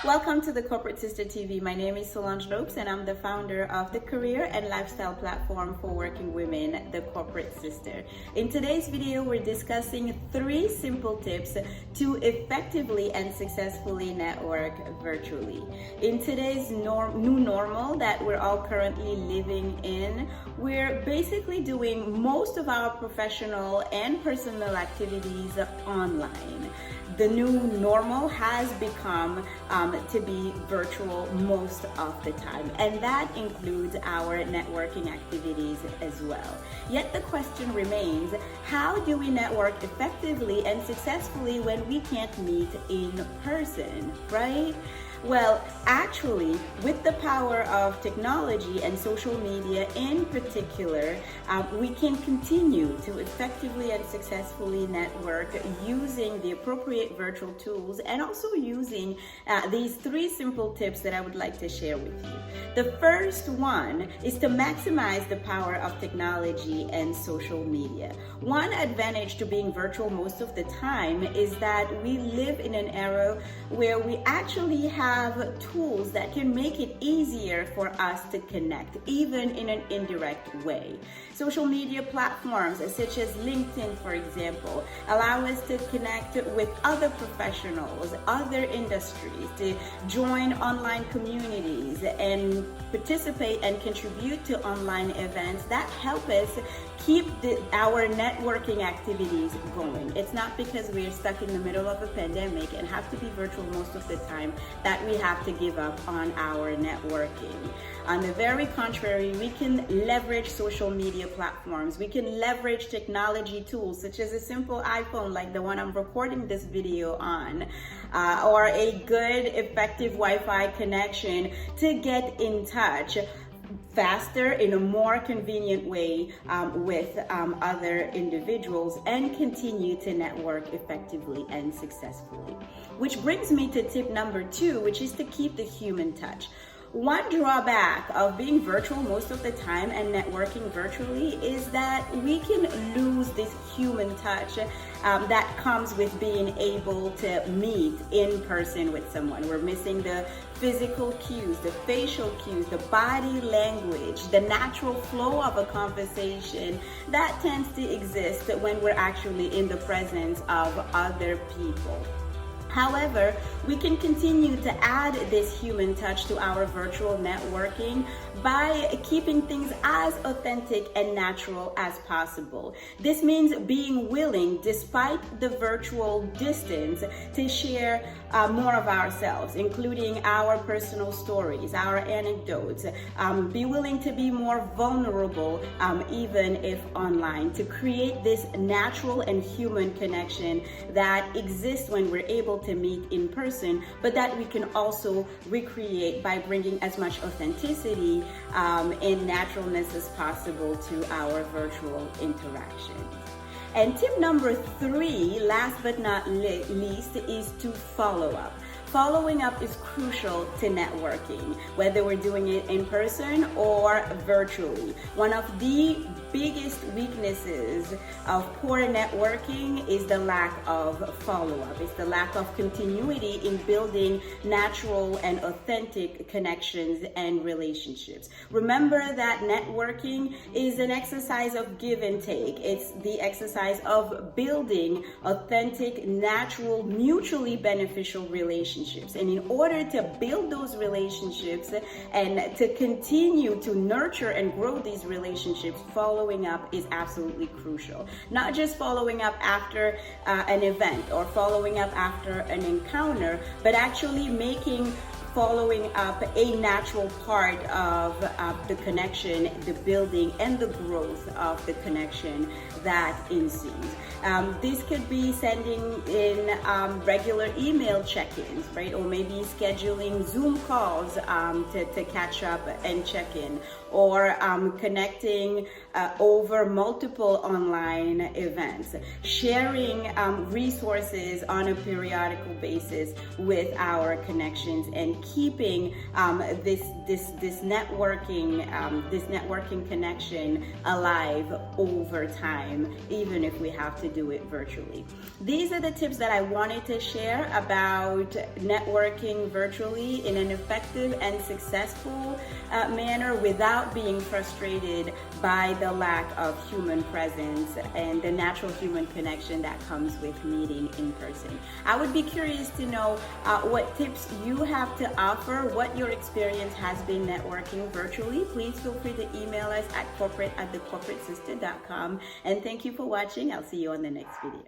Welcome to the Corporate Sister TV. My name is Solange Lopes and I'm the founder of the career and lifestyle platform for working women, the Corporate Sister. In today's video, we're discussing 3 simple tips to effectively and successfully network virtually. In today's new normal that we're all currently living in, we're basically doing most of our professional and personal activities online. The new normal has become to be virtual most of the time, and that includes our networking activities as well. Yet the question remains, how do we network effectively and successfully when we can't meet in person, right? Well, actually, with the power of technology and social media in particular, we can continue to effectively and successfully network using the appropriate virtual tools and also using these 3 simple tips that I would like to share with you. The first one is to maximize the power of technology and social media. One advantage to being virtual most of the time is that we live in an era where we actually have tools that can make it easier for us to connect, even in an indirect way. Social media platforms such as LinkedIn, for example, allow us to connect with other professionals, other industries, to join online communities and participate and contribute to online events that help us keep our networking activities going. It's not because we're stuck in the middle of a pandemic and have to be virtual most of the time that we have to give up on our networking. On the very contrary, we can leverage social media platforms. We can leverage technology tools such as a simple iPhone like the one I'm recording this video on, or a good effective Wi-Fi connection to get in touch faster, in a more convenient way with other individuals and continue to network effectively and successfully. Which brings me to tip number 2, which is to keep the human touch. One drawback of being virtual most of the time and networking virtually is that we can lose this human touch that comes with being able to meet in person with someone. We're missing the physical cues, the facial cues, the body language, the natural flow of a conversation that tends to exist when we're actually in the presence of other people. However, we can continue to add this human touch to our virtual networking by keeping things as authentic and natural as possible. This means being willing, despite the virtual distance, to share more of ourselves, including our personal stories, our anecdotes. Be willing to be more vulnerable, even if online, to create this natural and human connection that exists when we're able to meet in person, but that we can also recreate by bringing as much authenticity and naturalness as possible to our virtual interactions. And tip number 3, last but not least, is to follow up. Following up is crucial to networking, whether we're doing it in person or virtually. One of the biggest weaknesses of poor networking is the lack of follow-up. It's the lack of continuity in building natural and authentic connections and relationships. Remember that networking is an exercise of give and take. It's the exercise of building authentic, natural, mutually beneficial relationships. And in order to build those relationships and to continue to nurture and grow these relationships, following up is absolutely crucial. Not just following up after an event or following up after an encounter, but actually making following up a natural part of the connection, the building, and the growth of the connection that ensues. This could be sending in regular email check-ins, right? Or maybe scheduling Zoom calls to catch up and check in, or connecting over multiple online events, sharing resources on a periodical basis with our connections, and keeping this networking connection alive over time. time, even if we have to do it virtually. These are the tips that I wanted to share about networking virtually in an effective and successful manner without being frustrated by the lack of human presence and the natural human connection that comes with meeting in person. I would be curious to know what tips you have to offer, what your experience has been networking virtually. Please feel free to email us at corporate@thecorporatesister.com. And thank you for watching. I'll see you on the next video.